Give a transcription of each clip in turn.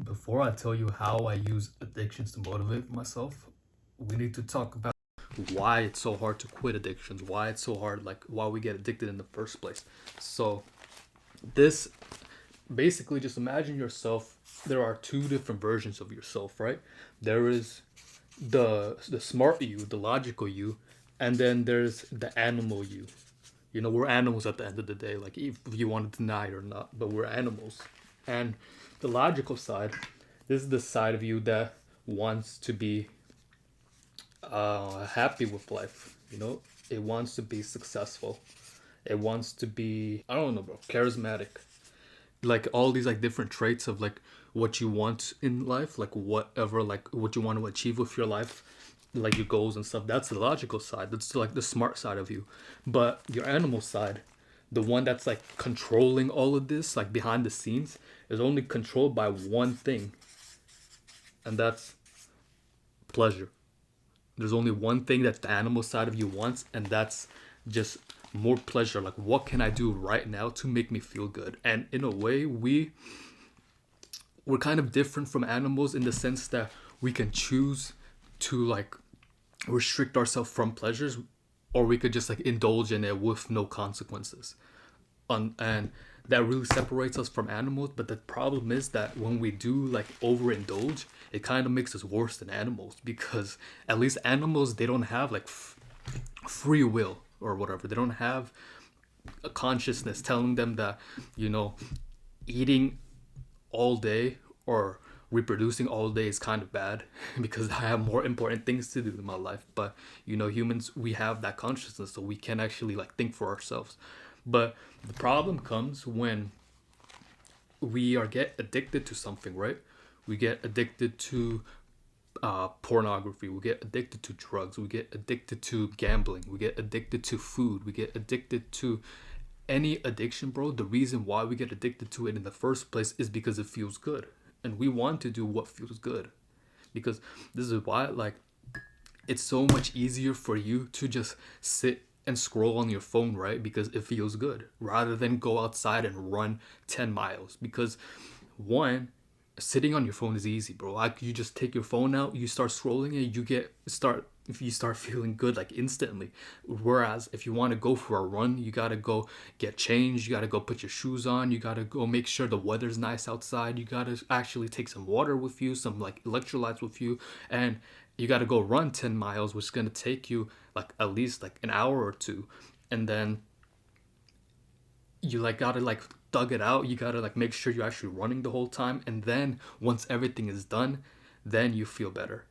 Before I tell you how I use addictions to motivate myself, we need to talk about why it's so hard to quit addictions, why it's so hard, like why we get addicted in the first place. So, this basically just imagine yourself. There are two different versions of yourself, right? There is the smart you, the logical you, and then there's the animal you. You know, we're animals at the end of the day, like if you want to deny it or not, but we're animals. And the logical side, this is the side of you that wants to be happy with life. You know, it wants to be successful. It wants to be, I don't know, bro, charismatic. Like all these like different traits of like what you want in life, like whatever, like what you want to achieve with your life, like your goals and stuff. That's the logical side. That's like the smart side of you. But your animal side, the one that's like controlling all of this, like behind the scenes, is only controlled by one thing, and that's pleasure. There's only one thing that the animal side of you wants, and that's just more pleasure. Like, what can I do right now to make me feel good? And in a way, we're kind of different from animals in the sense that we can choose to like restrict ourselves from pleasures, or we could just like indulge in it with no consequences. And that really separates us from animals. But the problem is that when we do like overindulge, it kind of makes us worse than animals, because at least animals, they don't have like free will or whatever. They don't have a consciousness telling them that, you know, eating all day or reproducing all day is kind of bad because I have more important things to do in my life. But you know, humans, we have that consciousness, so we can actually like think for ourselves. But the problem comes when we are get addicted to something, right? We get addicted to pornography, we get addicted to drugs, we get addicted to gambling, we get addicted to food, we get addicted to any addiction, bro. The reason why we get addicted to it in the first place is because it feels good, and we want to do what feels good. Because this is why, like, it's so much easier for you to just sit and scroll on your phone, right? Because it feels good, rather than go outside and run 10 miles. Because one, sitting on your phone is easy, bro. Like, you just take your phone out, you start scrolling it, you get start if you start feeling good like instantly. Whereas if you want to go for a run, you gotta go get changed, you gotta go put your shoes on, you gotta go make sure the weather's nice outside, you gotta actually take some water with you, some like electrolytes with you, and you gotta go run 10 miles, which is gonna take you like at least like an hour or two. And then you like gotta like thug it out. You gotta like make sure you're actually running the whole time, and then once everything is done, then you feel better.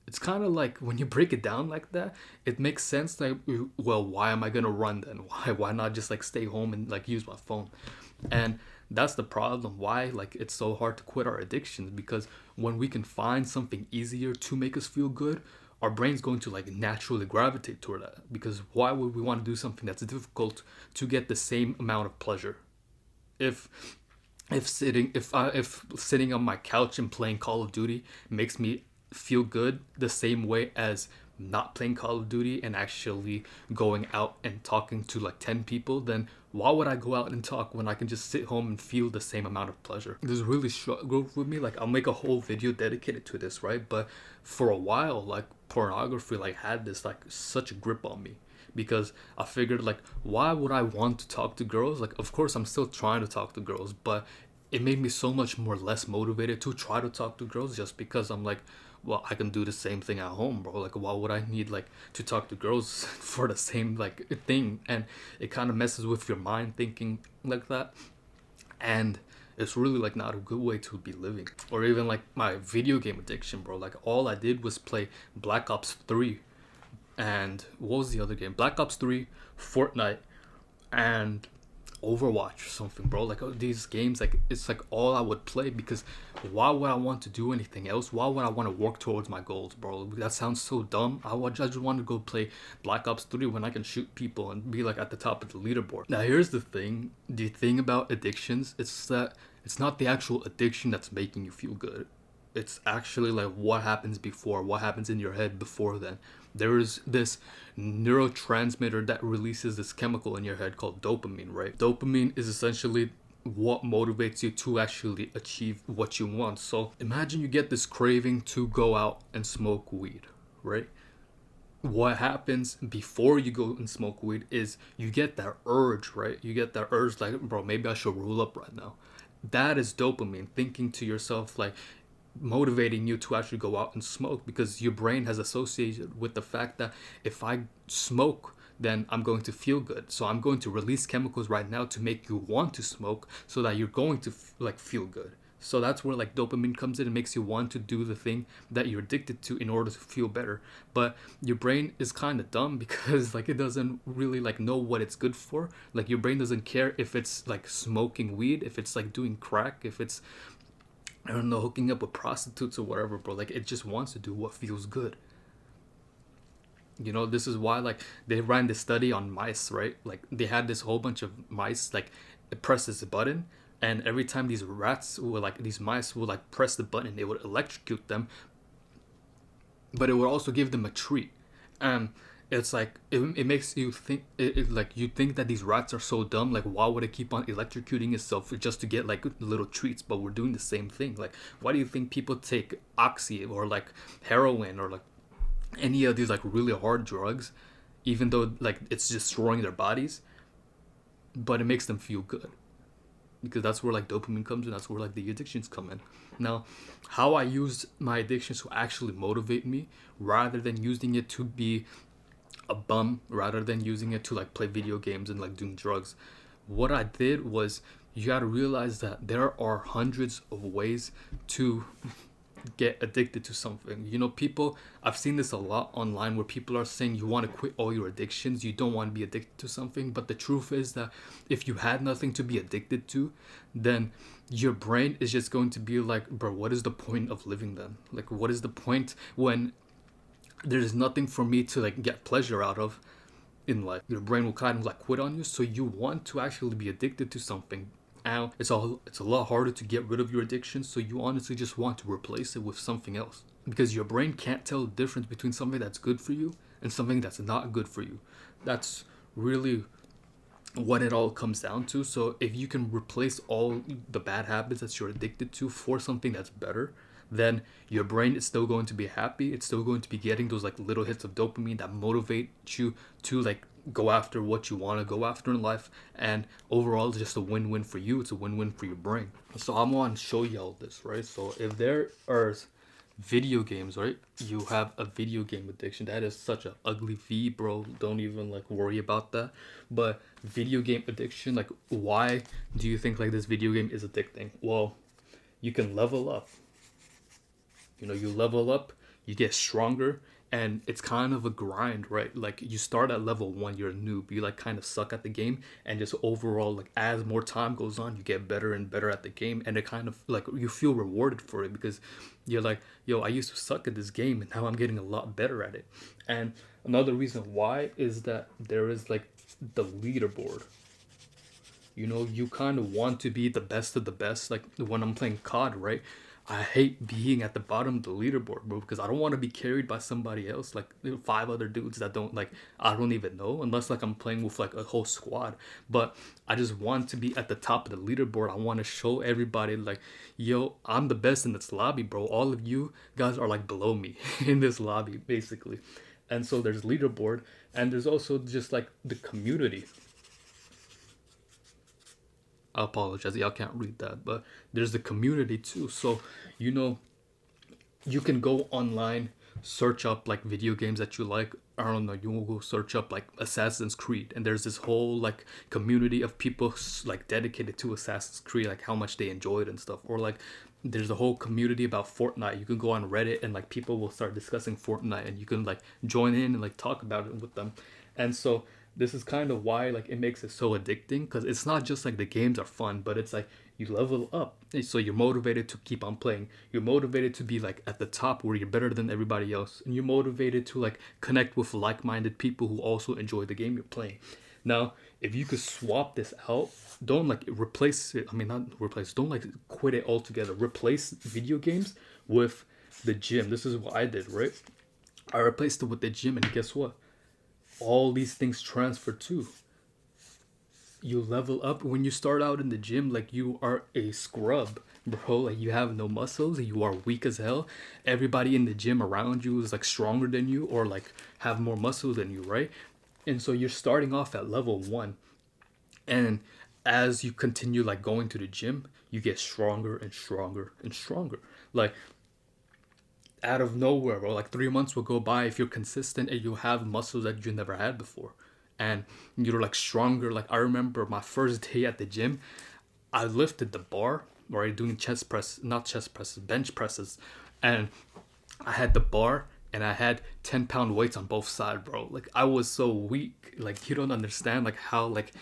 It's kind of like when you break it down like that, it makes sense. Like, well, why am I gonna run then? Why not just like stay home and like use my phone? And that's the problem. Why like it's so hard to quit our addictions, because when we can find something easier to make us feel good, our brain's going to like naturally gravitate toward that. Because why would we want to do something that's difficult to get the same amount of pleasure? If if sitting on my couch and playing Call of Duty makes me feel good the same way as not playing Call of Duty and actually going out and talking to like 10 people, then why would I go out and talk when I can just sit home and feel the same amount of pleasure? This really struggled with me. Like, I'll make a whole video dedicated to this, right? But for a while, like, pornography like had this like such a grip on me, because I figured like, why would I want to talk to girls? Like, of course I'm still trying to talk to girls, but it made me so much more less motivated to try to talk to girls, just because I'm like, well, I can do the same thing at home, bro. Like, why would I need like to talk to girls for the same like thing? And it kind of messes with your mind thinking like that. And it's really like not a good way to be living. Or even like my video game addiction, bro. Like, all I did was play Black Ops 3, and what was the other game? Black Ops 3, Fortnite, and Overwatch or something, bro. Like, these games, like, it's like all I would play, because why would I want to do anything else? Why would I want to work towards my goals, bro? That sounds so dumb. I just want to go play Black Ops 3 when I can shoot people and be like at the top of the leaderboard. Now, here's the thing. The thing about addictions is that it's not the actual addiction that's making you feel good. It's actually like what happens before, what happens in your head before then. There is this neurotransmitter that releases this chemical in your head called dopamine, right? Dopamine is essentially what motivates you to actually achieve what you want. So imagine you get this craving to go out and smoke weed, right? What happens before you go and smoke weed is you get that urge, right? You get that urge like, bro, maybe I should roll up right now. That is dopamine thinking to yourself, like motivating you to actually go out and smoke, because your brain has associated with the fact that if I smoke, then I'm going to feel good. So I'm going to release chemicals right now to make you want to smoke so that you're going to like feel good. So that's where like dopamine comes in and makes you want to do the thing that you're addicted to in order to feel better. But your brain is kind of dumb because like it doesn't really like know what it's good for. Like your brain doesn't care if it's like smoking weed, if it's like doing crack, if it's, I don't know, hooking up with prostitutes or whatever, bro. Like it just wants to do what feels good. You know, this is why like they ran this study on mice, right? Like they had this whole bunch of mice, like it presses a button, and every time these rats would like these mice would like press the button, it would electrocute them, but it would also give them a treat. And it's like it makes you think like you think that these rats are so dumb, like why would it keep on electrocuting itself just to get like little treats? But we're doing the same thing. Like why do you think people take oxy or like heroin or like any of these like really hard drugs, even though like it's destroying their bodies, but it makes them feel good? Because that's where like dopamine comes in, that's where like the addictions come in. Now, how I use my addictions to actually motivate me rather than using it to be a bum, rather than using it to like play video games and like doing drugs, what I did was, you got to realize that there are hundreds of ways to get addicted to something. You know, people, I've seen this a lot online where people are saying you want to quit all your addictions, you don't want to be addicted to something. But the truth is that if you had nothing to be addicted to, then your brain is just going to be like, bro, what is the point of living then? Like, what is the point when there's nothing for me to like get pleasure out of in life? Your brain will kind of like quit on you. So you want to actually be addicted to something. Now it's a lot harder to get rid of your addiction, so you honestly just want to replace it with something else, because your brain can't tell the difference between something that's good for you and something that's not good for you. That's really what it all comes down to. So if you can replace all the bad habits that you're addicted to for something that's better, then your brain is still going to be happy. It's still going to be getting those like little hits of dopamine that motivate you to like go after what you want to go after in life. And overall, it's just a win-win for you. It's a win-win for your brain. So I'm going to show y'all this, right? So if there are video games, right? You have a video game addiction. That is such a ugly V, bro. Don't even like worry about that. But video game addiction, like why do you think like this video game is addicting? Well, you can level up. You know, you level up, you get stronger, and it's kind of a grind, right? Like you start at level 1, you're a noob, you like kind of suck at the game, and just overall like as more time goes on, you get better and better at the game, and it kind of like you feel rewarded for it, because you're like, yo, I used to suck at this game and now I'm getting a lot better at it. And another reason why is that there is like the leaderboard. You know, you kind of want to be the best of the best. Like when I'm playing COD, right? I hate being at the bottom of the leaderboard, bro, because I don't want to be carried by somebody else, like 5 other dudes that don't like, I don't even know, unless like I'm playing with like a whole squad. But I just want to be at the top of the leaderboard. I want to show everybody like, yo, I'm the best in this lobby, bro. All of you guys are like below me in this lobby, basically. And so there's leaderboard, and there's also just like the community. I apologize, y'all can't read that, but there's the community too. So, you know, you can go online, search up like video games that you like. I don't know, you will go search up like Assassin's Creed, and there's this whole like community of people like dedicated to Assassin's Creed, like how much they enjoy it and stuff. Or like there's a whole community about Fortnite. You can go on Reddit and like people will start discussing Fortnite, and you can like join in and like talk about it with them. And so this is kind of why like it makes it so addicting, because it's not just like the games are fun, but it's like you level up, so you're motivated to keep on playing, you're motivated to be like at the top where you're better than everybody else, and you're motivated to like connect with like-minded people who also enjoy the game you're playing. Now if you could swap this out, don't like replace it, I mean not replace, don't like quit it altogether, replace video games with the gym. This is what I did, right? I replaced it with the gym, and guess what, all these things transfer too. you level up. When you start out in the gym, like you are a scrub, bro. Like you have no muscles, you are weak as hell. Everybody in the gym around you is like stronger than you or like have more muscle than you, right? And so you're starting off at level 1, and as you continue like going to the gym, you get stronger and stronger and stronger. Like out of nowhere, bro. Like 3 months will go by if you're consistent and you have muscles that you never had before, and you're like stronger. Like I remember my first day at the gym, I lifted the bar, right, doing chest press, not chest presses, bench presses, and I had the bar and I had 10-pound weights on both sides, bro. Like I was so weak. Like you don't understand like how like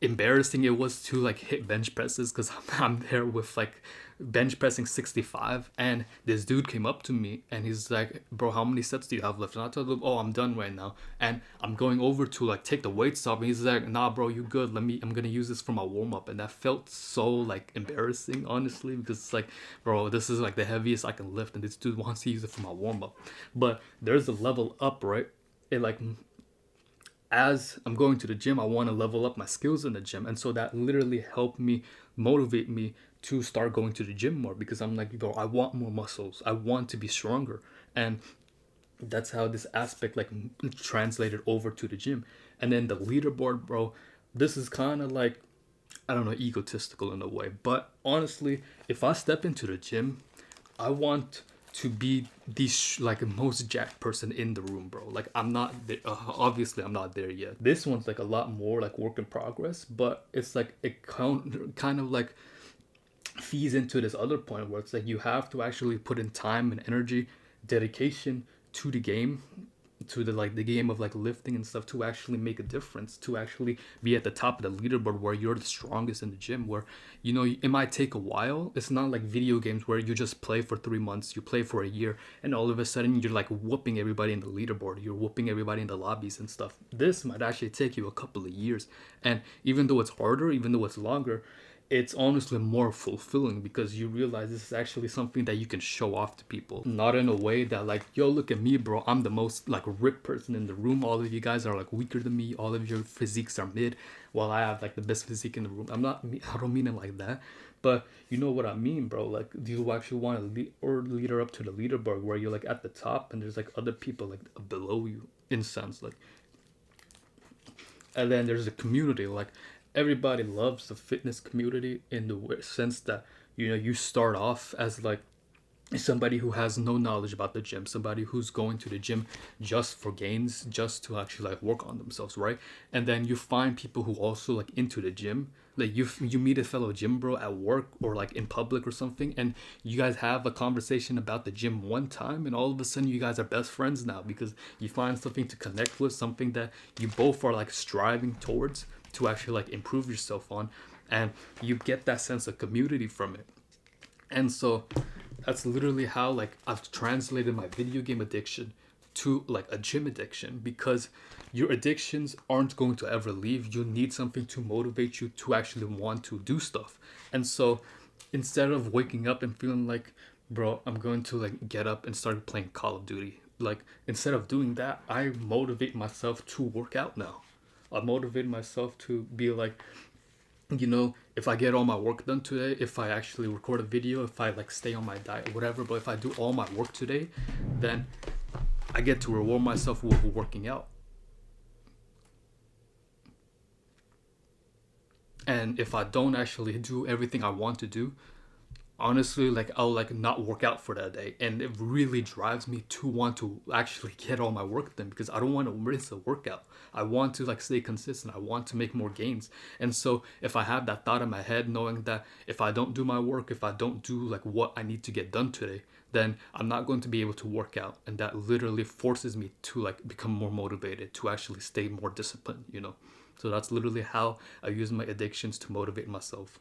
embarrassing it was to like hit bench presses because I'm there with like bench pressing 65, and this dude came up to me and he's like, bro, how many sets do you have left? And I told him, oh, I'm done right now, and I'm going over to like take the weights off, and he's like, nah, bro, you good, I'm gonna use this for my warm-up. And that felt so like embarrassing, honestly, because it's like, bro, this is like the heaviest I can lift and this dude wants to use it for my warm-up. But there's a level up, right? It like, as I'm going to the gym, I want to level up my skills in the gym. And so that literally helped me motivate me to start going to the gym more, because I'm like, bro, I want more muscles. I want to be stronger. And that's how this aspect like translated over to the gym. And then the leaderboard, bro, this is kind of like, I don't know, egotistical in a way. But honestly, if I step into the gym, I want to be the like most jacked person in the room, bro. Like I'm not there, obviously I'm not there yet. This one's like a lot more like work in progress, but it's like it kind of like feeds into this other point where it's like you have to actually put in time and energy, dedication to the game, to the like the game of like lifting and stuff, to actually make a difference, to actually be at the top of the leaderboard where you're the strongest in the gym. Where, you know, it might take a while. It's not like video games where you just play for 3 months, you play for a year, and all of a sudden you're like whooping everybody in the leaderboard, you're whooping everybody in the lobbies and stuff. This might actually take you a couple of years, and even though it's harder, even though it's longer, it's honestly more fulfilling because you realize this is actually something that you can show off to people. Not in a way that like, yo, look at me, bro, I'm the most like ripped person in the room. All of you guys are like weaker than me. All of your physiques are mid, while I have like the best physique in the room. I don't mean it like that. But you know what I mean, bro. Like, do you actually want to lead her up to the leaderboard where you're like at the top and there's like other people like below you in sense, like, and then there's a community. Like everybody loves the fitness community in the sense that, you know, you start off as like somebody who has no knowledge about the gym, somebody who's going to the gym just for gains, just to actually like work on themselves, right? And then you find people who also like into the gym. Like you meet a fellow gym bro at work or like in public or something, and you guys have a conversation about the gym one time, and all of a sudden you guys are best friends now because you find something to connect with, something that you both are like striving towards to actually like improve yourself on, and you get that sense of community from it. And so that's literally how like I've translated my video game addiction to like a gym addiction, because your addictions aren't going to ever leave. You need something to motivate you to actually want to do stuff. And so instead of waking up and feeling like, bro, I'm going to like get up and start playing Call of Duty, like instead of doing that, I motivate myself to work out now. I motivate myself to be like, you know, if I get all my work done today, if I actually record a video, if I like stay on my diet, whatever, but if I do all my work today, then I get to reward myself with working out. And if I don't actually do everything I want to do, honestly, like I'll like not work out for that day, and it really drives me to want to actually get all my work done because I don't want to miss a workout. I want to like stay consistent. I want to make more gains. And so if I have that thought in my head, knowing that if I don't do my work, if I don't do like what I need to get done today, then I'm not going to be able to work out, and that literally forces me to like become more motivated, to actually stay more disciplined, you know. So that's literally how I use my addictions to motivate myself.